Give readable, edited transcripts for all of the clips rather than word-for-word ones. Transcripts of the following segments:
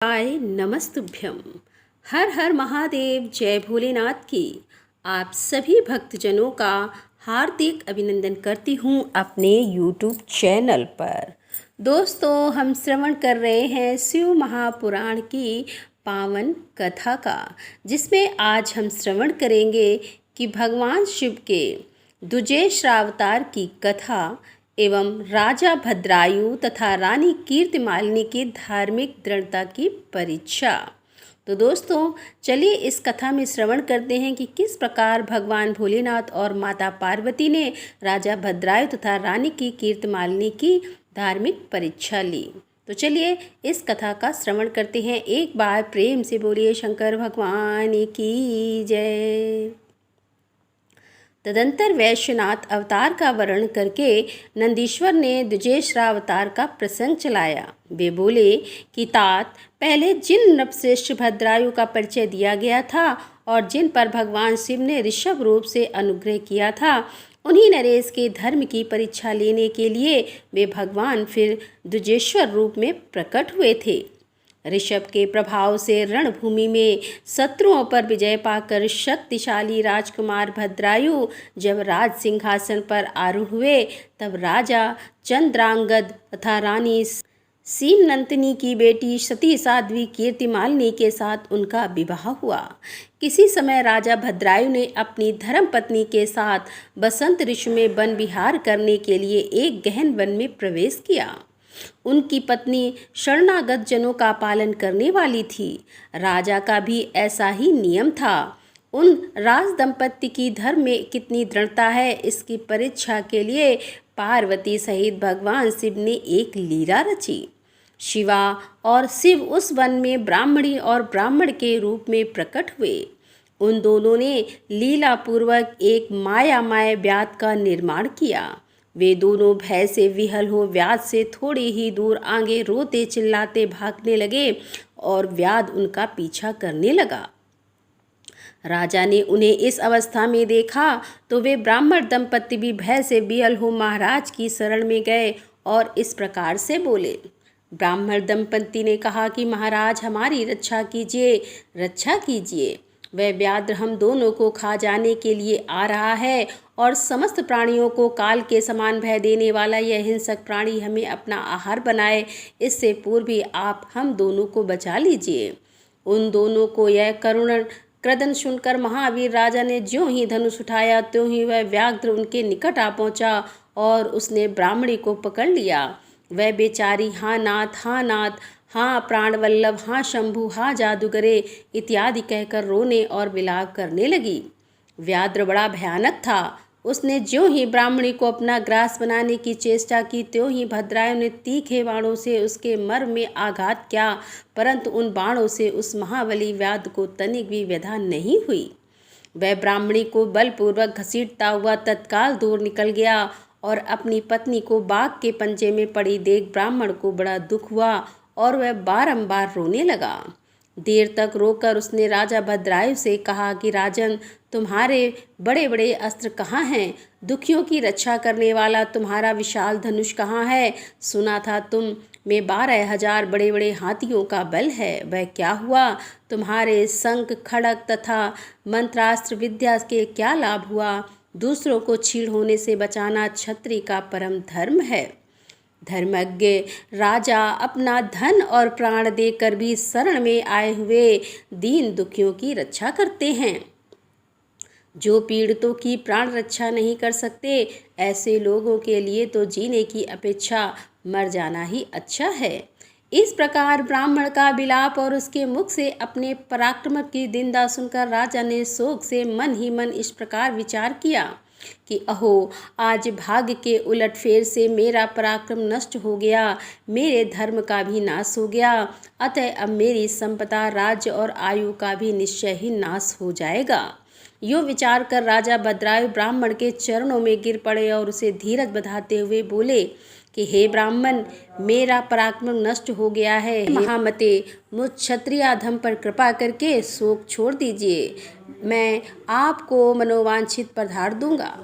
हाय नमस्तुभ्यम। हर हर महादेव, जय भोलेनाथ की आप सभी भक्तजनों का हार्दिक अभिनंदन करती हूँ अपने यूट्यूब चैनल पर। दोस्तों, हम श्रवण कर रहे हैं शिव महापुराण की पावन कथा का, जिसमें आज हम श्रवण करेंगे कि भगवान शिव के द्विजेश्वरावतार की कथा एवं राजा भद्रायु तथा रानी कीर्तिमालिनी की धार्मिक दृढ़ता की परीक्षा। तो दोस्तों, चलिए इस कथा में श्रवण करते हैं कि किस प्रकार भगवान भोलेनाथ और माता पार्वती ने राजा भद्रायु तथा रानी की कीर्तिमालिनी की धार्मिक परीक्षा ली। तो चलिए इस कथा का श्रवण करते हैं। एक बार प्रेम से बोलिए शंकर भगवान की जय। तदंतर वैश्यनाथ अवतार का वर्णन करके नंदीश्वर ने द्विजेश्वरावतार का प्रसंग चलाया। वे बोले कि तात, पहले जिन नृपश्रेष्ठ भद्रायु का परिचय दिया गया था और जिन पर भगवान शिव ने ऋषभ रूप से अनुग्रह किया था, उन्हीं नरेश के धर्म की परीक्षा लेने के लिए वे भगवान फिर द्विजेश्वर रूप में प्रकट हुए थे। ऋषभ के प्रभाव से रणभूमि में शत्रुओं पर विजय पाकर शक्तिशाली राजकुमार भद्रायु जब राज सिंहासन पर आरूढ़ हुए, तब राजा चंद्रांगद तथा रानी सीमनंतनी की बेटी सती साध्वी कीर्तिमालिनी के साथ उनका विवाह हुआ। किसी समय राजा भद्रायु ने अपनी धर्मपत्नी के साथ बसंत ऋतु में वन विहार करने के लिए एक गहन वन में प्रवेश किया। उनकी पत्नी शरणागत जनों का पालन करने वाली थी। राजा का भी ऐसा ही नियम था। उन राज दंपत्ति की धर्म में कितनी दृढ़ता है, इसकी परीक्षा के लिए पार्वती सहित भगवान शिव ने एक लीला रची। शिवा और शिव उस वन में ब्राह्मणी और ब्राह्मण के रूप में प्रकट हुए। उन दोनों ने लीला पूर्वक एक मायामय व्याध का निर्माण किया। वे दोनों भय से विहल हो व्याध से थोड़ी ही दूर आगे रोते चिल्लाते भागने लगे और व्याध उनका पीछा करने लगा। राजा ने उन्हें इस अवस्था में देखा तो वे ब्राह्मण दंपत्ति भी भय से विहल हो महाराज की शरण में गए और इस प्रकार से बोले। ब्राह्मण दंपत्ति ने कहा कि महाराज, हमारी रक्षा कीजिए, रक्षा कीजिए। वह व्याघ्र हम दोनों को खा जाने के लिए आ रहा है और समस्त प्राणियों को काल के समान भय देने वाला यह हिंसक प्राणी हमें अपना आहार बनाए, इससे पूर्व भी आप हम दोनों को बचा लीजिए। उन दोनों को यह करुण क्रदन सुनकर महावीर राजा ने ज्यों ही धनुष उठाया त्यों ही वह व्याघ्र उनके निकट आ पहुंचा और उसने ब्राह्मणी को पकड़ लिया। वह बेचारी हाँ नाथ, हाँ प्राणवल्लभ, हाँ शंभु, हाँ जादूगरे इत्यादि कहकर रोने और विलाप करने लगी। व्याघ्र बड़ा भयानक था। उसने ज्यों ही ब्राह्मणी को अपना ग्रास बनाने की चेष्टा की त्यों ही भद्रायु ने तीखे बाणों से उसके मर्म में आघात किया, परंतु उन बाणों से उस महाबली व्याध को तनिक भी व्यथा नहीं हुई। वह ब्राह्मणी को बलपूर्वक घसीटता हुआ तत्काल दूर निकल गया और अपनी पत्नी को बाघ के पंजे में पड़ी देख ब्राह्मण को बड़ा दुख हुआ और वह बारंबार रोने लगा। देर तक रोकर उसने राजा भद्रायु से कहा कि राजन, तुम्हारे बड़े बड़े अस्त्र कहाँ हैं? दुखियों की रक्षा करने वाला तुम्हारा विशाल धनुष कहाँ है? सुना था तुम में 12,000 बड़े बड़े हाथियों का बल है, वह क्या हुआ? तुम्हारे शंख खड़ग तथा मंत्रास्त्र विद्या के क्या लाभ हुआ? दूसरों को छीड़ होने से बचाना क्षत्रिय का परम धर्म है। धर्मज्ञ राजा अपना धन और प्राण देकर भी शरण में आए हुए दीन दुखियों की रक्षा करते हैं। जो पीड़ितों की प्राण रक्षा नहीं कर सकते, ऐसे लोगों के लिए तो जीने की अपेक्षा मर जाना ही अच्छा है। इस प्रकार ब्राह्मण का विलाप और उसके मुख से अपने पराक्रम की निंदा सुनकर राजा ने शोक से मन ही मन इस प्रकार विचार किया कि अहो, आज भाग्य के उलटफेर से मेरा पराक्रम नष्ट हो गया, मेरे धर्म का भी नाश हो गया, अतः अब मेरी संपदा, राज्य और आयु का भी निश्चय ही नाश हो जाएगा। यो विचार कर राजा भद्रायु ब्राह्मण के चरणों में गिर पड़े और उसे धीरज बधाते हुए बोले कि हे ब्राह्मण, मेरा पराक्रम नष्ट हो गया है। महामते, मुझ क्षत्रियाधम पर कृपा करके शोक छोड़ दीजिए। मैं आपको मनोवांछित पदार्थ दूंगा।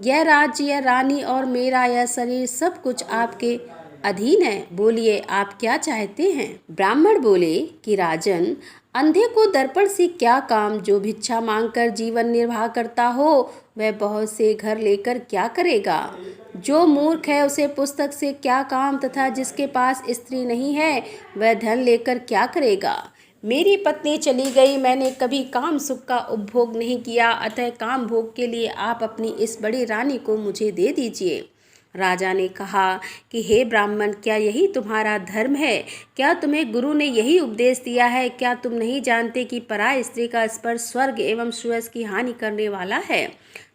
यह राज्य, यह रानी और मेरा यह शरीर सब कुछ आपके अधीन है। बोलिए, आप क्या चाहते हैं? ब्राह्मण बोले कि राजन, अंधे को दर्पण से क्या काम? जो भिक्षा मांगकर जीवन निर्वाह करता हो वह बहुत से घर लेकर क्या करेगा? जो मूर्ख है उसे पुस्तक से क्या काम, तथा जिसके पास स्त्री नहीं है वह धन लेकर क्या करेगा? मेरी पत्नी चली गई, मैंने कभी काम सुख का उपभोग नहीं किया, अतः काम भोग के लिए आप अपनी इस बड़ी रानी को मुझे दे दीजिए। राजा ने कहा कि हे ब्राह्मण, क्या यही तुम्हारा धर्म है? क्या तुम्हें गुरु ने यही उपदेश दिया है? क्या तुम नहीं जानते कि पराय स्त्री का स्पर्श स्वर्ग एवं सुयश की हानि करने वाला है?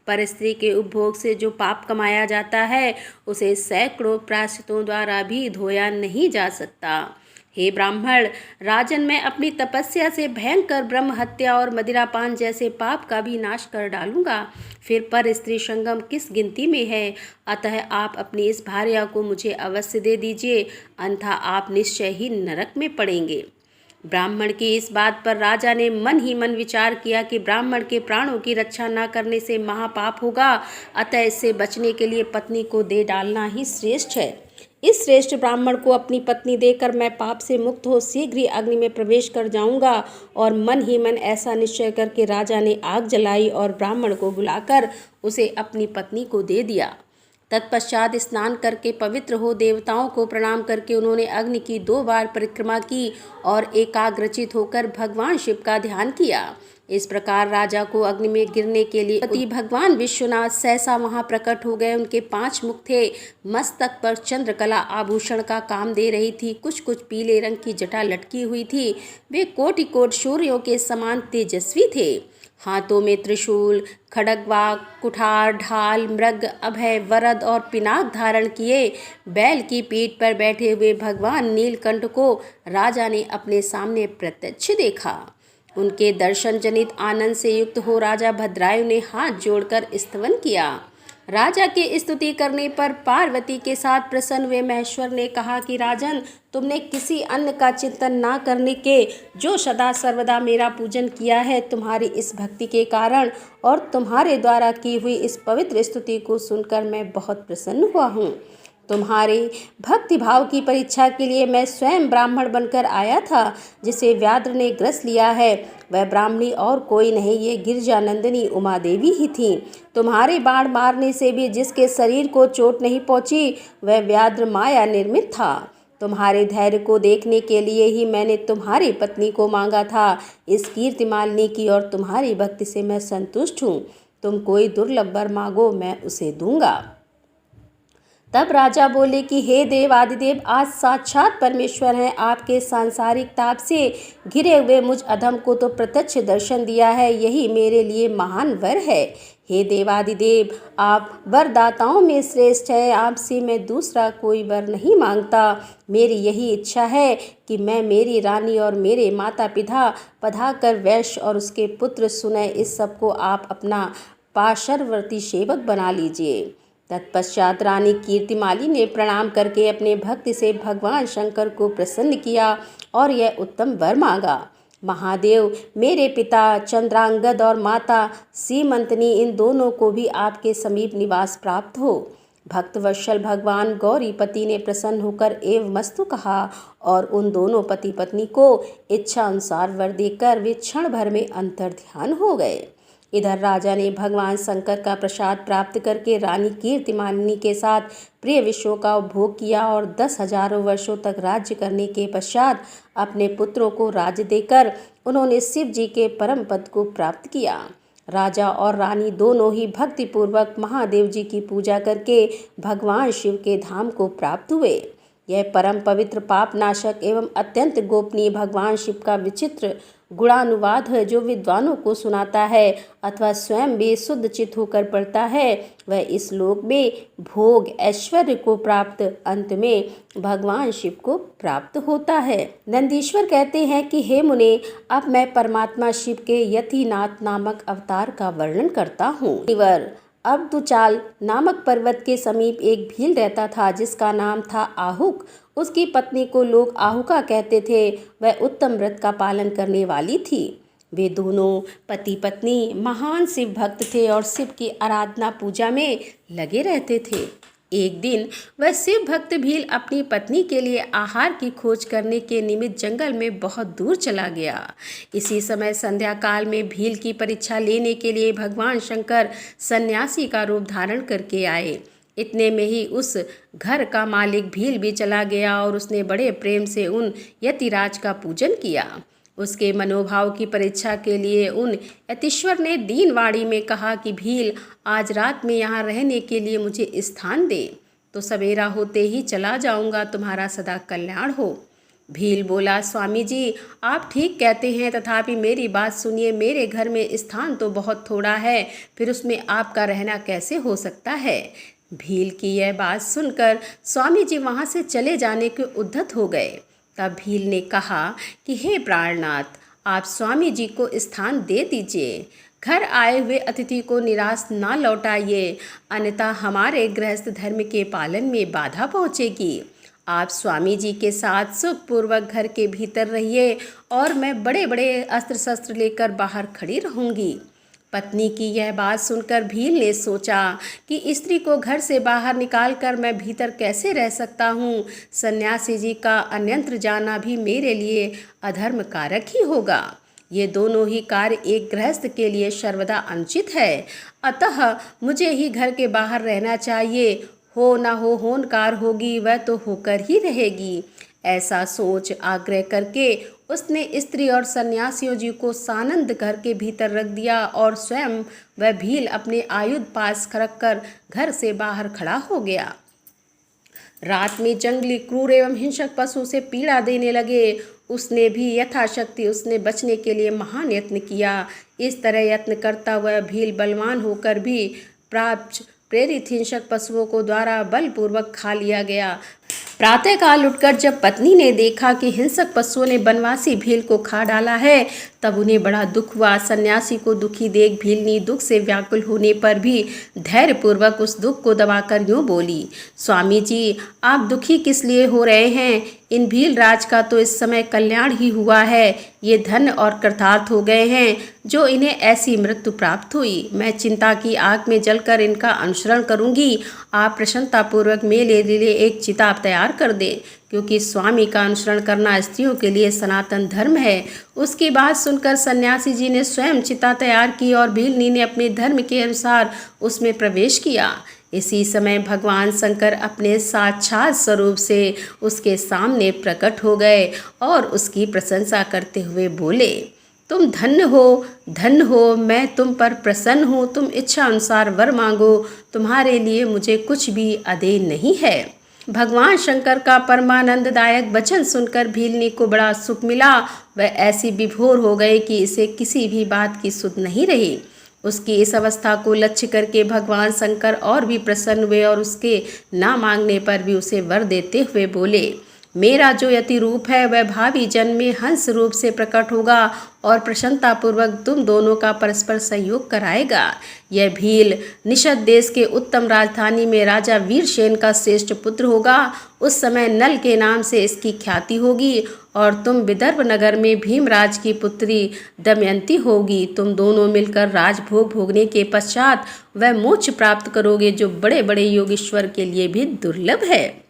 पर स्त्री के उपभोग से जो पाप कमाया जाता है उसे सैकड़ों प्रायश्चितों द्वारा भी धोया नहीं जा सकता। हे ब्राह्मण, राजन, मैं अपनी तपस्या से भयंकर ब्रह्म हत्या और मदिरापान जैसे पाप का भी नाश कर डालूंगा। फिर पर स्त्री संगम किस गिनती में है? अतः आप अपनी इस भार्या को मुझे अवश्य दे दीजिए, अन्यथा आप निश्चय ही नरक में पड़ेंगे। ब्राह्मण की इस बात पर राजा ने मन ही मन विचार किया कि ब्राह्मण के प्राणों की रक्षा न करने से महापाप होगा, अतः इससे बचने के लिए पत्नी को दे डालना ही श्रेष्ठ है। इस श्रेष्ठ ब्राह्मण को अपनी पत्नी देकर मैं पाप से मुक्त हो शीघ्र ही अग्नि में प्रवेश कर जाऊंगा। और मन ही मन ऐसा निश्चय करके राजा ने आग जलाई और ब्राह्मण को बुलाकर उसे अपनी पत्नी को दे दिया। तत्पश्चात स्नान करके पवित्र हो देवताओं को प्रणाम करके उन्होंने अग्नि की 2 बार परिक्रमा की और एकाग्रचित होकर भगवान शिव का ध्यान किया। इस प्रकार राजा को अग्नि में गिरने के लिए पति भगवान विश्वनाथ सहसा वहां प्रकट हो गए। उनके 5 मुख थे, मस्तक पर चंद्रकला आभूषण का काम दे रही थी, कुछ कुछ पीले रंग की जटा लटकी हुई थी। वे कोटि कोटि सूर्यों के समान तेजस्वी थे। हाथों में त्रिशूल, खड्ग, कुठार, ढाल, मृग, अभय, वरद और पिनाक धारण किए बैल की पीठ पर बैठे हुए भगवान नीलकंठ को राजा ने अपने सामने प्रत्यक्ष देखा। उनके दर्शन जनित आनंद से युक्त हो राजा भद्रायु ने हाथ जोड़कर स्तवन किया। राजा की स्तुति करने पर पार्वती के साथ प्रसन्न हुए महेश्वर ने कहा कि राजन, तुमने किसी अन्य का चिंतन ना करने के जो सदा सर्वदा मेरा पूजन किया है, तुम्हारी इस भक्ति के कारण और तुम्हारे द्वारा की हुई इस पवित्र स्तुति को सुनकर मैं बहुत प्रसन्न हुआ हूँ। तुम्हारे भक्ति भाव की परीक्षा के लिए मैं स्वयं ब्राह्मण बनकर आया था, जिसे व्याघ्र ने ग्रस लिया है। वह ब्राह्मणी और कोई नहीं, ये गिरजानंदिनी उमा देवी ही थी। तुम्हारे बाण मारने से भी जिसके शरीर को चोट नहीं पहुंची वह व्याघ्र माया निर्मित था। तुम्हारे धैर्य को देखने के लिए ही मैंने तुम्हारी पत्नी को मांगा था। इस कीर्तिमालिनी की और तुम्हारी भक्ति से मैं संतुष्ट हूँ। तुम कोई दुर्लभ वर मांगो, मैं उसे दूंगा। तब राजा बोले कि हे देव आदिदेव, आज साक्षात परमेश्वर हैं, आपके सांसारिक ताप से घिरे हुए मुझ अधम को तो प्रत्यक्ष दर्शन दिया है, यही मेरे लिए महान वर है। हे देवादिदेव, आप वरदाताओं में श्रेष्ठ है, आपसे मैं दूसरा कोई वर नहीं मांगता। मेरी यही इच्छा है कि मैं, मेरी रानी और मेरे माता पिता पधाकर वैश्य और उसके पुत्र सुनय, इस सबको आप अपना पार्श्ववर्ती सेवक बना लीजिए। तत्पश्चात रानी कीर्तिमाली ने प्रणाम करके अपने भक्ति से भगवान शंकर को प्रसन्न किया और यह उत्तम वर मांगा। महादेव, मेरे पिता चंद्रांगद और माता सीमंतनी, इन दोनों को भी आपके समीप निवास प्राप्त हो। भक्तवत्सल भगवान गौरीपति ने प्रसन्न होकर एवं मस्तु कहा और उन दोनों पति पत्नी को इच्छा अनुसार वर देकर वे क्षण भर में अंतर्ध्यान हो गए। इधर राजा ने भगवान शंकर का प्रसाद प्राप्त करके रानी कीर्तिमालिनी के साथ प्रिय विषयों का उपभोग किया और 10,000 वर्षों तक राज्य करने के पश्चात अपने पुत्रों को राज्य देकर उन्होंने शिव जी के परम पद को प्राप्त किया। राजा और रानी दोनों ही भक्तिपूर्वक महादेव जी की पूजा करके भगवान शिव के धाम को प्राप्त हुए। यह परम पवित्र पाप नाशक एवं अत्यंत गोपनीय भगवान शिव का विचित्र गुणानुवाद है, जो विद्वानों को सुनाता है अथवा स्वयं भी शुद्ध चित्त होकर पढ़ता है वह इस लोक में भोग ऐश्वर्य को प्राप्त, अंत में भगवान शिव को प्राप्त होता है। नंदीश्वर कहते हैं कि हे मुने, अब मैं परमात्मा शिव के यतिनाथ नामक अवतार का वर्णन करता हूँ। अब्दुचाल नामक पर्वत के समीप एक भील रहता था जिसका नाम था आहुक। उसकी पत्नी को लोग आहुका कहते थे। वह उत्तम व्रत का पालन करने वाली थी। वे दोनों पति पत्नी महान शिव भक्त थे और शिव की आराधना पूजा में लगे रहते थे। एक दिन वह शिव भक्त भील अपनी पत्नी के लिए आहार की खोज करने के निमित्त जंगल में बहुत दूर चला गया। इसी समय संध्या काल में भील की परीक्षा लेने के लिए भगवान शंकर सन्यासी का रूप धारण करके आए। इतने में ही उस घर का मालिक भील भी चला गया और उसने बड़े प्रेम से उन यतिराज का पूजन किया। उसके मनोभाव की परीक्षा के लिए उन यतीश्वर ने दीनवाणी में कहा कि भील, आज रात में यहाँ रहने के लिए मुझे स्थान दे, तो सवेरा होते ही चला जाऊँगा, तुम्हारा सदा कल्याण हो। भील बोला, स्वामी जी आप ठीक कहते हैं, तथापि मेरी बात सुनिए, मेरे घर में स्थान तो बहुत थोड़ा है, फिर उसमें आपका रहना कैसे हो सकता है। भील की यह बात सुनकर स्वामी जी वहाँ से चले जाने के उद्यत हो गए। तब भील ने कहा कि हे प्राणनाथ, आप स्वामी जी को स्थान दे दीजिए। घर आए हुए अतिथि को निराश ना लौटाइए, अन्यथा हमारे गृहस्थ धर्म के पालन में बाधा पहुँचेगी। आप स्वामी जी के साथ सुखपूर्वक घर के भीतर रहिए और मैं बड़े बड़े अस्त्र शस्त्र लेकर बाहर खड़ी रहूँगी। पत्नी की यह बात सुनकर भील ने सोचा कि स्त्री को घर से बाहर निकालकर मैं भीतर कैसे रह सकता हूँ। सन्यासी जी का अन्यंत्र जाना भी मेरे लिए अधर्म कारक ही होगा। ये दोनों ही कार्य एक गृहस्थ के लिए सर्वदा अनुचित है, अतः मुझे ही घर के बाहर रहना चाहिए। हो न हो होनकार होगी, वह तो होकर ही रहेगी। ऐसा सोच आग्रह करके उसने स्त्री और सन्यासियों जी को सानंद घर के भीतर रख दिया और स्वयं वह भील अपने आयुध पास रखकर घर से बाहर खड़ा हो गया। रात में जंगली क्रूर एवं हिंसक पशु से पीड़ा देने लगे। उसने भी यथाशक्ति उसने बचने के लिए महान यत्न किया। इस तरह यत्न करता हुआ भील बलवान होकर भी प्रेरित हिंसक पशुओं को द्वारा बलपूर्वक खा लिया गया। प्रातःकाल उठकर जब पत्नी ने देखा कि हिंसक पशुओं ने बनवासी भील को खा डाला है, तब उन्हें बड़ा दुख हुआ। सन्यासी को दुखी देख भीलनी दुख से व्याकुल होने पर भी धैर्यपूर्वक उस दुख को दबाकर यूँ बोली, स्वामी जी आप दुखी किस लिए हो रहे हैं। इन भील राज का तो इस समय कल्याण ही हुआ है। ये धन्य और कृतार्थ हो गए हैं जो इन्हें ऐसी मृत्यु प्राप्त हुई। मैं चिंता की आग में जलकर इनका अनुसरण करूंगी। आप प्रसन्नतापूर्वक मेरे लिए एक चिता तैयार कर दें, क्योंकि स्वामी का अनुसरण करना स्त्रियों के लिए सनातन धर्म है। उसकी बात सुनकर सन्यासी जी ने स्वयं चिता तैयार की और भीलनी ने अपने धर्म के अनुसार उसमें प्रवेश किया। इसी समय भगवान शंकर अपने साक्षात स्वरूप से उसके सामने प्रकट हो गए और उसकी प्रशंसा करते हुए बोले, तुम धन्य हो, मैं तुम पर प्रसन्न हूँ। तुम इच्छा अनुसार वर मांगो, तुम्हारे लिए मुझे कुछ भी अदेय नहीं है। भगवान शंकर का परमानंददायक वचन सुनकर भीलनी को बड़ा सुख मिला। वह ऐसी विभोर हो गई कि इसे किसी भी बात की सुध नहीं रही। उसकी इस अवस्था को लक्ष्य करके भगवान शंकर और भी प्रसन्न हुए और उसके ना मांगने पर भी उसे वर देते हुए बोले, मेरा जो यति रूप है वह भावी जन्म में हंस रूप से प्रकट होगा और प्रसन्नतापूर्वक तुम दोनों का परस्पर सहयोग कराएगा। यह भील निषद देश के उत्तम राजधानी में राजा वीरसेन का श्रेष्ठ पुत्र होगा। उस समय नल के नाम से इसकी ख्याति होगी और तुम विदर्भ नगर में भीमराज की पुत्री दमयंती होगी। तुम दोनों मिलकर राजभोग भोगने के पश्चात वह मोक्ष प्राप्त करोगे, जो बड़े बड़े योगीश्वर के लिए भी दुर्लभ है।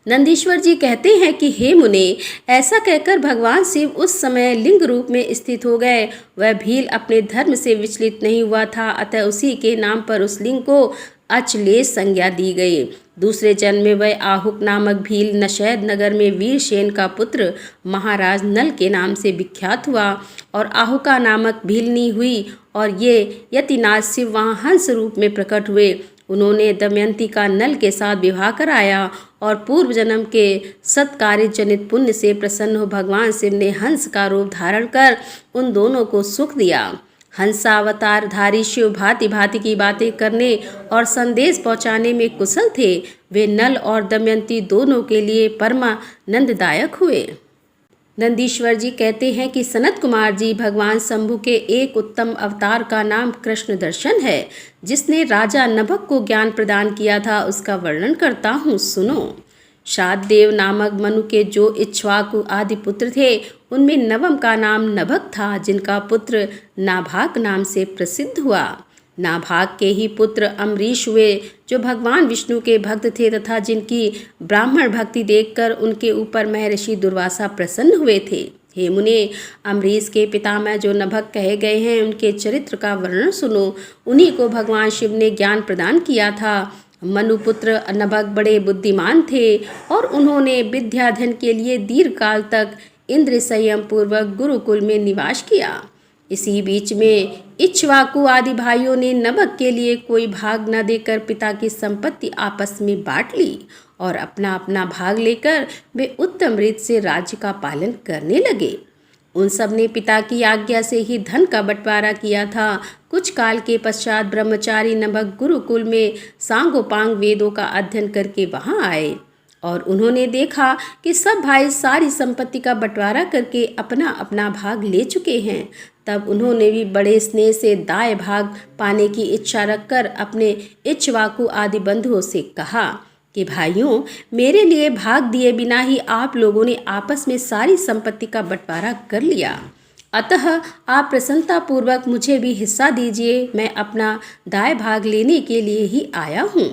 नंदीश्वर जी कहते हैं कि हे मुने, ऐसा कहकर भगवान शिव उस समय लिंग रूप में स्थित हो गए। वह भील अपने धर्म से विचलित नहीं हुआ था, अतः उसी के नाम पर उस लिंग को अचलेश संज्ञा दी गई। दूसरे जन्म में वह आहुक नामक भील नशैद नगर में वीरसेन का पुत्र महाराज नल के नाम से विख्यात हुआ और आहुका नामक भीलनी हुई और ये यतिनाथ शिव वहाँ हंस रूप में प्रकट हुए। उन्होंने दमयंती का नल के साथ विवाह कराया और पूर्व जन्म के सत्कार्य जनित पुण्य से प्रसन्न हो भगवान शिव ने हंस का रूप धारण कर उन दोनों को सुख दिया। हंसावतार धारी शिव भांति भांति की बातें करने और संदेश पहुंचाने में कुशल थे। वे नल और दमयंती दोनों के लिए परमानंददायक हुए। नंदीश्वर जी कहते हैं कि सनत कुमार जी, भगवान शंभु के एक उत्तम अवतार का नाम कृष्ण दर्शन है, जिसने राजा नभक को ज्ञान प्रदान किया था, उसका वर्णन करता हूँ, सुनो। शाददेव नामक मनु के जो इक्ष्वाकु आदि पुत्र थे, उनमें नवम का नाम नभक था, जिनका पुत्र नाभाग नाम से प्रसिद्ध हुआ। नाभाग के ही पुत्र अम्बरीश हुए, जो भगवान विष्णु के भक्त थे तथा जिनकी ब्राह्मण भक्ति देखकर उनके ऊपर महर्षि दुर्वासा प्रसन्न हुए थे। हे मुने, अम्बरीश के पितामह जो नभग कहे गए हैं, उनके चरित्र का वर्णन सुनो। उन्हीं को भगवान शिव ने ज्ञान प्रदान किया था। मनुपुत्र नभग बड़े बुद्धिमान थे और उन्होंने विद्याधन के लिए दीर्घ काल तक इंद्र संयम पूर्वक गुरुकुल में निवास किया। इसी बीच में इक्ष्वाकु आदि भाइयों ने नभग के लिए कोई भाग न देकर पिता की संपत्ति आपस में बांट ली और अपना अपना भाग लेकर वे उत्तम रीति से राज्य का पालन करने लगे। उन सब ने पिता की आज्ञा से ही धन का बंटवारा किया था। कुछ काल के पश्चात ब्रह्मचारी नभग गुरुकुल में सांगोपांग वेदों का अध्ययन करके वहां आए और उन्होंने देखा कि सब भाई सारी संपत्ति का बंटवारा करके अपना अपना भाग ले चुके हैं। तब उन्होंने भी बड़े स्नेह से दाएं भाग पाने की इच्छा रखकर अपने इक्ष्वाकु आदि बंधुओं से कहा कि भाइयों, मेरे लिए भाग दिए बिना ही आप लोगों ने आपस में सारी संपत्ति का बंटवारा कर लिया, अतः आप प्रसन्नता पूर्वक मुझे भी हिस्सा दीजिए। मैं अपना दाएं भाग लेने के लिए ही आया हूँ।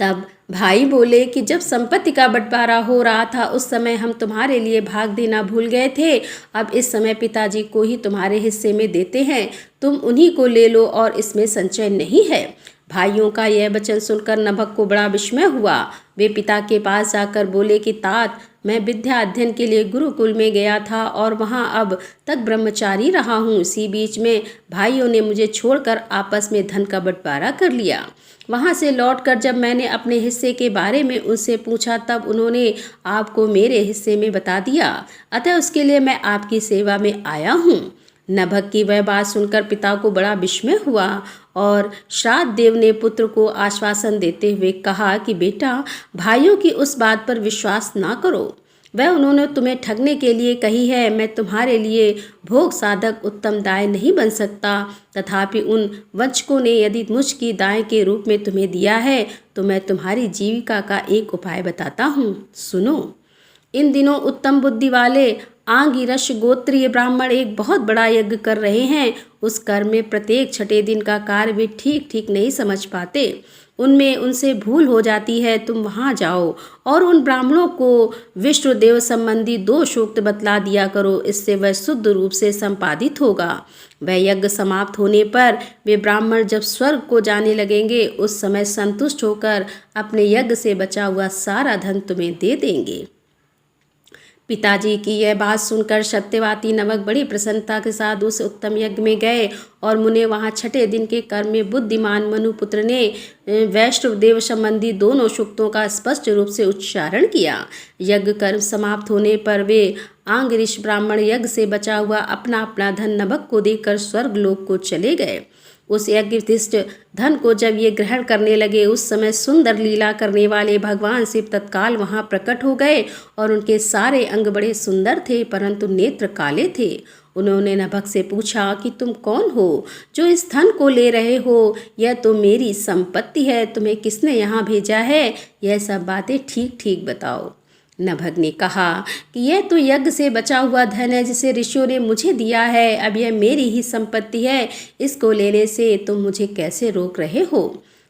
तब भाई बोले कि जब संपत्ति का बंटवारा हो रहा था उस समय हम तुम्हारे लिए भाग देना भूल गए थे। अब इस समय पिताजी को ही तुम्हारे हिस्से में देते हैं, तुम उन्हीं को ले लो और इसमें संचय नहीं है। भाइयों का यह वचन सुनकर नभग को बड़ा विस्मय हुआ। वे पिता के पास जाकर बोले कि तात, मैं विद्या अध्ययन के लिए गुरुकुल में गया था और वहाँ अब तक ब्रह्मचारी रहा हूँ। इसी बीच में भाइयों ने मुझे छोड़कर आपस में धन का बंटवारा कर लिया। वहाँ से लौटकर जब मैंने अपने हिस्से के बारे में उनसे पूछा तब उन्होंने आपको मेरे हिस्से में बता दिया, अतः उसके लिए मैं आपकी सेवा में आया हूँ। नभग की वह बात सुनकर पिता को बड़ा विस्मय हुआ और श्राद्ध देव ने पुत्र को आश्वासन देते हुए कहा कि बेटा, भाइयों की उस बात पर विश्वास ना करो। वह उन्होंने तुम्हें ठगने के लिए कही है। मैं तुम्हारे लिए भोग साधक उत्तम दाय नहीं बन सकता। तथापि उन वंचकों ने यदि मुझ की दाय के रूप में तुम्हें दिया है तो मैं तुम्हारी जीविका का एक उपाय बताता हूँ, सुनो। इन दिनों उत्तम बुद्धि वाले आंगिरस गोत्रीय ब्राह्मण एक बहुत बड़ा यज्ञ कर रहे हैं। उस कर्म में प्रत्येक छठे दिन का कार्य वे ठीक ठीक नहीं समझ पाते, उनमें उनसे भूल हो जाती है। तुम वहां जाओ और उन ब्राह्मणों को विष्णु देव संबंधी 2 सूक्त बतला दिया करो, इससे वह शुद्ध रूप से संपादित होगा। वह यज्ञ समाप्त होने पर वे ब्राह्मण जब स्वर्ग को जाने लगेंगे उस समय संतुष्ट होकर अपने यज्ञ से बचा हुआ सारा धन तुम्हें दे देंगे। पिताजी की यह बात सुनकर सत्यवाती नभग बड़ी प्रसन्नता के साथ उस उत्तम यज्ञ में गए और मुने वहाँ छठे दिन के कर्म में बुद्धिमान मनुपुत्र ने वैष्णव देव संबंधी 2 सूक्तों का स्पष्ट रूप से उच्चारण किया। यज्ञ कर्म समाप्त होने पर वे आंगिरस ब्राह्मण यज्ञ से बचा हुआ अपना अपना धन नभग को देकर स्वर्ग लोक को चले गए। उस यज्ञविशिष्ट धन को जब ये ग्रहण करने लगे उस समय सुंदर लीला करने वाले भगवान शिव तत्काल वहाँ प्रकट हो गए और उनके सारे अंग बड़े सुंदर थे परंतु नेत्र काले थे। उन्होंने नभग से पूछा कि तुम कौन हो जो इस धन को ले रहे हो? यह तो मेरी संपत्ति है, तुम्हें किसने यहाँ भेजा है? यह सब बातें ठीक ठीक बताओ। नभग ने कहा कि यह तो यज्ञ से बचा हुआ धन है जिसे ऋषियों ने मुझे दिया है। अब यह मेरी ही संपत्ति है, इसको लेने से तुम मुझे कैसे रोक रहे हो?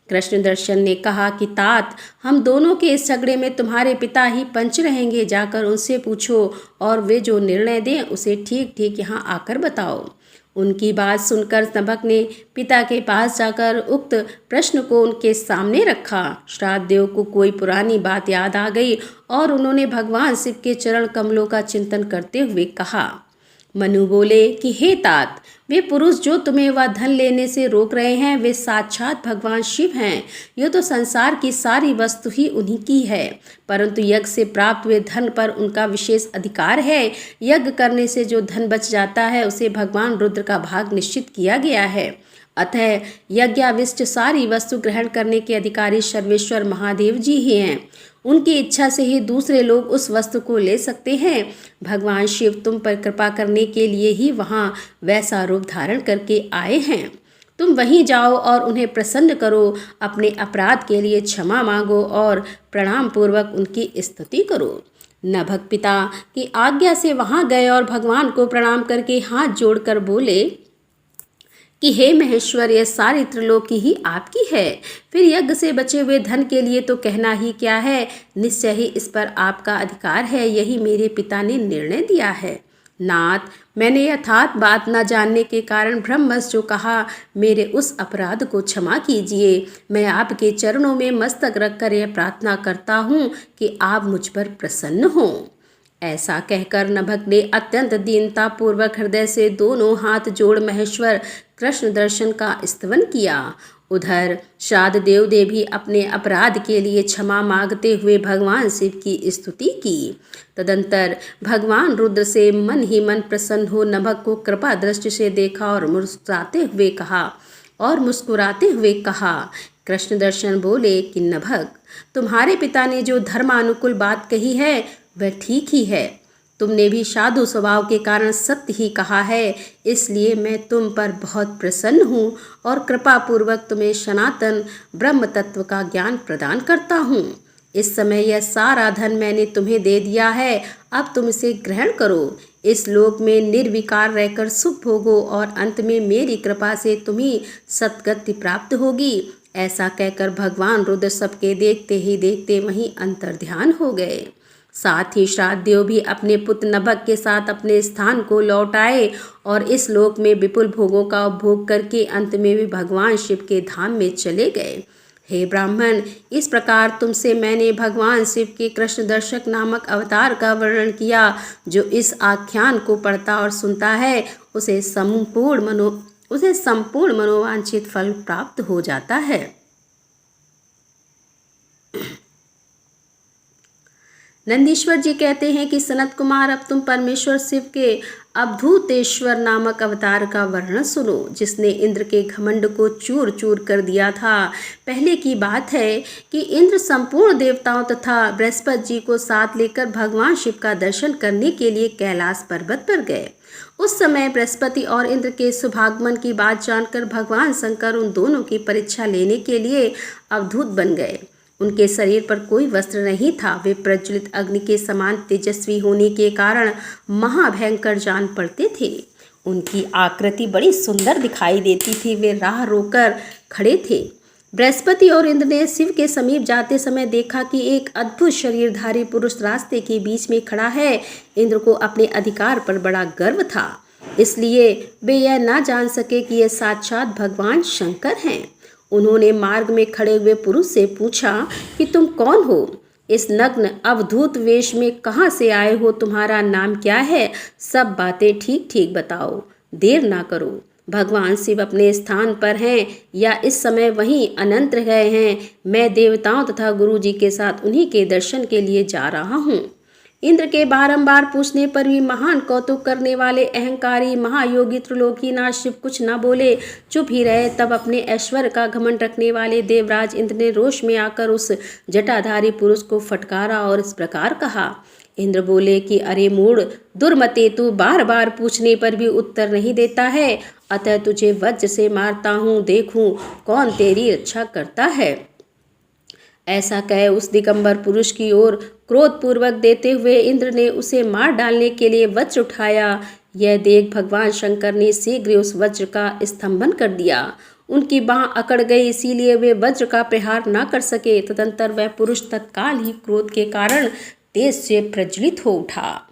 कृष्ण दर्शन ने कहा कि तात, हम दोनों के इस झगड़े में तुम्हारे पिता ही पंच रहेंगे। जाकर उनसे पूछो और वे जो निर्णय दें उसे ठीक ठीक यहाँ आकर बताओ। उनकी बात सुनकर नभग ने पिता के पास जाकर उक्त प्रश्न को उनके सामने रखा। श्राद्ध देव को कोई पुरानी बात याद आ गई और उन्होंने भगवान शिव के चरण कमलों का चिंतन करते हुए कहा। मनु बोले कि हे तात, वे पुरुष जो तुम्हें वह धन लेने से रोक रहे हैं वे साक्षात भगवान शिव हैं। यह तो संसार की सारी वस्तु ही उन्हीं की है, परंतु यज्ञ से प्राप्त हुए धन पर उनका विशेष अधिकार है। यज्ञ करने से जो धन बच जाता है उसे भगवान रुद्र का भाग निश्चित किया गया है। अतः यज्ञाविष्ट सारी वस्तु ग्रहण करने के अधिकारी सर्वेश्वर महादेव जी ही हैं। उनकी इच्छा से ही दूसरे लोग उस वस्तु को ले सकते हैं। भगवान शिव तुम पर कृपा करने के लिए ही वहाँ वैसा रूप धारण करके आए हैं। तुम वहीं जाओ और उन्हें प्रसन्न करो, अपने अपराध के लिए क्षमा मांगो और प्रणाम पूर्वक उनकी स्तुति करो। नभग पिता की आज्ञा से वहाँ गए और भगवान को प्रणाम करके हाथ जोड़कर बोले कि हे महेश्वर, यह सारी त्रिलोकी ही आपकी है। फिर यज्ञ से बचे हुए धन के लिए तो कहना ही क्या है, निश्चय ही इस पर आपका अधिकार है, यही मेरे पिता ने निर्णय दिया है। नाथ, मैंने यथार्थ बात न जानने के कारण ब्रह्मस जो कहा, मेरे उस अपराध को क्षमा कीजिए। मैं आपके चरणों में मस्तक रखकर यह प्रार्थना करता हूँ कि आप मुझ पर प्रसन्न हों। ऐसा कहकर नभक ने अत्यंत दीनता पूर्वक हृदय से दोनों हाथ जोड़ महेश्वर कृष्ण दर्शन का स्तवन किया। उधर श्राद्ध देव ने भी अपने अपराध के लिए क्षमा मांगते हुए भगवान शिव की स्तुति की। तदंतर भगवान रुद्र से मन ही मन प्रसन्न हो नभक को कृपा दृष्टि से देखा और मुस्कुराते हुए कहा। कृष्ण दर्शन बोले कि नभक, तुम्हारे पिता ने जो धर्मानुकूल बात कही है वह ठीक ही है। तुमने भी साधु स्वभाव के कारण सत्य ही कहा है, इसलिए मैं तुम पर बहुत प्रसन्न हूँ और कृपा पूर्वक तुम्हें सनातन ब्रह्म तत्व का ज्ञान प्रदान करता हूँ। इस समय यह सारा धन मैंने तुम्हें दे दिया है, अब तुम इसे ग्रहण करो। इस लोक में निर्विकार रहकर सुख भोगो और अंत में मेरी कृपा से तुम्हें सद्गति प्राप्त होगी। ऐसा कहकर भगवान रुद्र सबके देखते ही देखते वहीं अंतर्ध्यान हो गए। साथ ही श्राद्ध देव भी अपने पुत्र नभक के साथ अपने स्थान को लौट आए और इस लोक में विपुल भोगों का उपभोग करके अंत में भी भगवान शिव के धाम में चले गए। हे ब्राह्मण, इस प्रकार तुमसे मैंने भगवान शिव के कृष्ण दर्शक नामक अवतार का वर्णन किया। जो इस आख्यान को पढ़ता और सुनता है उसे संपूर्ण मनोवांछित फल प्राप्त हो जाता है। नंदीश्वर जी कहते हैं कि सनत कुमार, अब तुम परमेश्वर शिव के अवधूतेश्वर नामक अवतार का वर्णन सुनो, जिसने इंद्र के घमंड को चूर चूर कर दिया था। पहले की बात है कि इंद्र संपूर्ण देवताओं तथा बृहस्पति जी को साथ लेकर भगवान शिव का दर्शन करने के लिए कैलाश पर्वत पर गए। उस समय बृहस्पति और इंद्र के शुभागमन की बात जानकर भगवान शंकर उन दोनों की परीक्षा लेने के लिए अवधूत बन गए। उनके शरीर पर कोई वस्त्र नहीं था। वे प्रज्वलित अग्नि के समान तेजस्वी होने के कारण महाभयंकर जान पड़ते थे। उनकी आकृति बड़ी सुंदर दिखाई देती थी। वे राह रोकर खड़े थे। बृहस्पति और इंद्र ने शिव के समीप जाते समय देखा कि एक अद्भुत शरीरधारी पुरुष रास्ते के बीच में खड़ा है। इंद्र को अपने अधिकार पर बड़ा गर्व था, इसलिए वे यह ना जान सके कि यह साक्षात भगवान शंकर हैं। उन्होंने मार्ग में खड़े हुए पुरुष से पूछा कि तुम कौन हो? इस नग्न अवधूत वेश में कहाँ से आए हो? तुम्हारा नाम क्या है? सब बातें ठीक ठीक बताओ, देर ना करो। भगवान शिव अपने स्थान पर हैं या इस समय वहीं अनंत गए हैं। मैं देवताओं तथा गुरु जी के साथ उन्हीं के दर्शन के लिए जा रहा हूँ। इंद्र के बारंबार पूछने पर भी महान कौतुक करने वाले अहंकारी महायोगी त्रिलोकीनाथ शिव कुछ न बोले, चुप ही रहे। तब अपने ऐश्वर्य का घमंड रखने वाले देवराज इंद्र ने रोष में आकर उस जटाधारी पुरुष को फटकारा और इस प्रकार कहा। इंद्र बोले कि अरे मूढ़, दुर्मते, तू बार बार पूछने पर भी उत्तर नहीं देता है, अतः तुझे वज्र से मारता हूँ, देखूं कौन तेरी रक्षा करता है। ऐसा कहे उस दिगंबर पुरुष की ओर क्रोधपूर्वक देते हुए इंद्र ने उसे मार डालने के लिए वज्र उठाया। यह देख भगवान शंकर ने शीघ्र उस वज्र का स्तंभन कर दिया। उनकी बाँह अकड़ गई, इसीलिए वे वज्र का प्रहार न कर सके। तदंतर वह पुरुष तत्काल ही क्रोध के कारण तेज से प्रज्वलित हो उठा,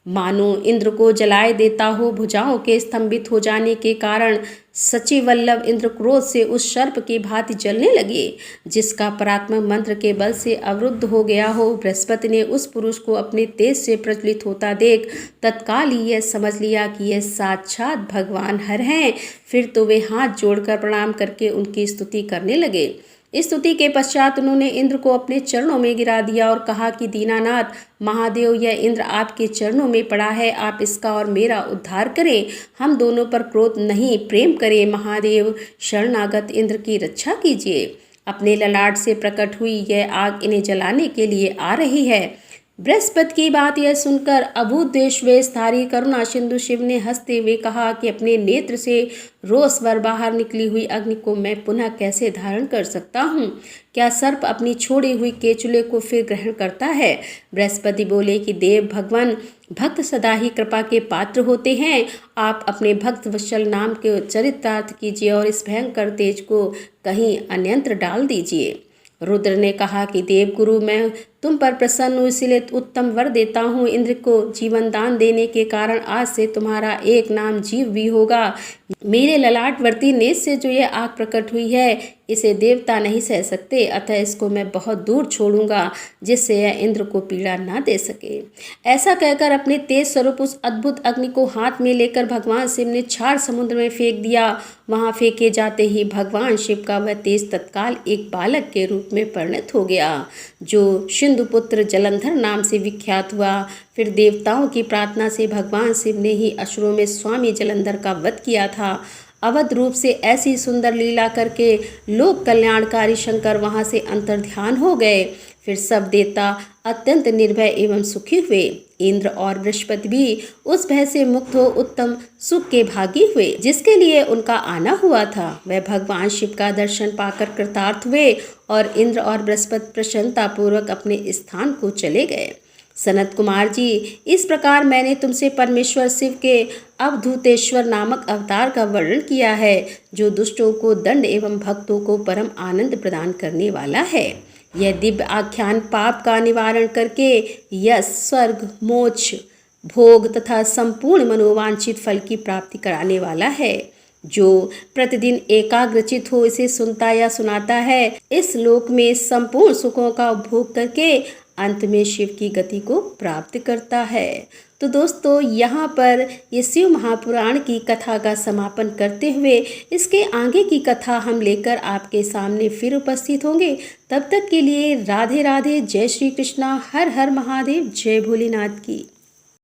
मानो इंद्र को जलाए देता हो। भुजाओं के स्तंभित हो जाने के कारण सचिवल्लभ इंद्र क्रोध से उस सर्प की भांति जलने लगे, जिसका पराक्रम मंत्र के बल से अवरुद्ध हो गया हो। बृहस्पति ने उस पुरुष को अपने तेज से प्रज्वलित होता देख तत्काल ही यह समझ लिया कि यह साक्षात भगवान हर हैं। फिर तो वे हाथ जोड़कर प्रणाम करके उनकी स्तुति करने लगे। इस स्तुति के पश्चात उन्होंने इंद्र को अपने चरणों में गिरा दिया और कहा कि दीनानाथ महादेव, यह इंद्र आपके चरणों में पड़ा है, आप इसका और मेरा उद्धार करें। हम दोनों पर क्रोध नहीं, प्रेम करें। महादेव, शरणागत इंद्र की रक्षा कीजिए। अपने ललाट से प्रकट हुई यह आग इन्हें जलाने के लिए आ रही है। बृहस्पति की बात यह सुनकर अभूदेशवेशधारी करुणा सिंधु शिव ने हंसते हुए कहा कि अपने नेत्र से रोषभर बाहर निकली हुई अग्नि को मैं पुनः कैसे धारण कर सकता हूँ? क्या सर्प अपनी छोड़ी हुई केचुले को फिर ग्रहण करता है? बृहस्पति बोले कि देव भगवान भक्त सदा ही कृपा के पात्र होते हैं। आप अपने भक्त वत्सल नाम के चरितार्थ कीजिए और इस भयंकर तेज को कहीं अन्यंत्र डाल दीजिए। रुद्र ने कहा कि देवगुरु, मैं तुम पर प्रसन्न हूँ, इसलिए उत्तम वर देता हूँ। इंद्र को जीवन दान देने के कारण आज से तुम्हारा एक नाम जीव भी होगा। मेरे ललाटवर्ती नेत्र से जो यह आग प्रकट हुई है, इसे देवता नहीं सह सकते, अतः इसको मैं बहुत दूर छोड़ूंगा, जिससे यह इंद्र को पीड़ा ना दे सके। ऐसा कहकर अपने तेज स्वरूप उस अद्भुत अग्नि को हाथ में लेकर भगवान शिव ने क्षार समुद्र में फेंक दिया। वहां फेंके जाते ही भगवान शिव का वह तेज तत्काल एक बालक के रूप में परिणत हो गया, जो सिंधुपुत्र जलंधर नाम से विख्यात हुआ। फिर देवताओं की प्रार्थना से भगवान शिव ने ही असुरों में स्वामी जलंधर का वध किया था। अवध रूप से ऐसी सुंदर लीला करके लोक कल्याणकारी शंकर वहां से अंतर्ध्यान हो गए। फिर सब देवता अत्यंत निर्भय एवं सुखी हुए। इंद्र और बृहस्पति भी उस भय से मुक्त हो उत्तम सुख के भागी हुए, जिसके लिए उनका आना हुआ था। वह भगवान शिव का दर्शन पाकर कृतार्थ हुए और इंद्र और बृहस्पति प्रसन्नता पूर्वक अपने स्थान को चले गए। सनत कुमार जी, इस प्रकार मैंने तुमसे परमेश्वर शिव के अवधूतेश्वर नामक अवतार का वर्णन किया है, जो दुष्टों को दंड एवं भक्तों को परम आनंद प्रदान करने वाला है। यह दिव्य आख्यान पाप का निवारण करके यश, स्वर्ग, मोक्ष, भोग तथा संपूर्ण मनोवांछित फल की प्राप्ति कराने वाला है। जो प्रतिदिन एकाग्रचित हो इसे सुनता या सुनाता है, इस लोक में संपूर्ण सुखों का उपभोग करके अंत में शिव की गति को प्राप्त करता है। तो दोस्तों, यहाँ पर ये शिव महापुराण की कथा का समापन करते हुए इसके आगे की कथा हम लेकर आपके सामने फिर उपस्थित होंगे। तब तक के लिए राधे राधे, जय श्री कृष्णा, हर हर महादेव, जय भोलेनाथ की।